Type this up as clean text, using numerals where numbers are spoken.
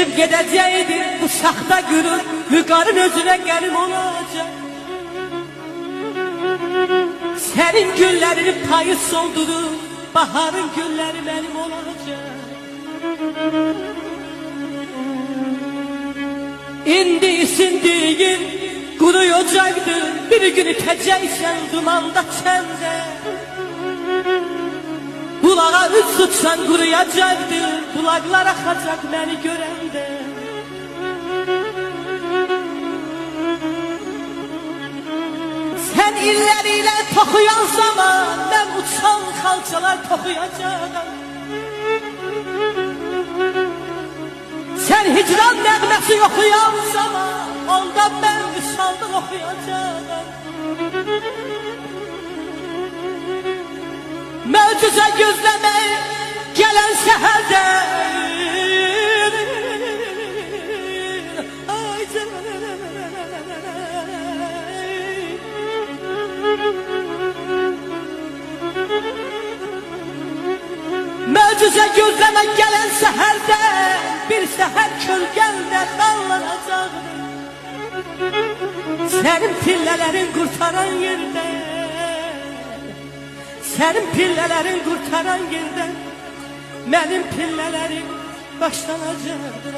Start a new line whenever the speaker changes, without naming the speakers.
Keçip gedəcəkdir bu saxta gürür, Vüqarın özünə gəlim olacaq. Sənin güllərini payız soldurur, Baharın gülləri mənim olacaq. İndi isindiyin quruyacaqdır, bir gün itəcəksən dumanda çəndə. Bulağa üz tutsan quruyacaqdır, bulaqlar axacaq məni görəndə. Sən illərilə toxuyan zaman, mən uçan xalçalar toxuyacaqam. Sən hicran nəğməsi oxuyan zaman, onda mən vüsaldıq oxuyacaqam. Möcüzə gözləməyi gələn səhərdə, möcüzə gözləmək gələn səhərdə, bir səhər kölgəndə dallanacaqdır. Sənin pillələrin qurtaran yerdə, sənin pillələrin qurtaran yerdə, mənim pillələrim başlanacaqdır.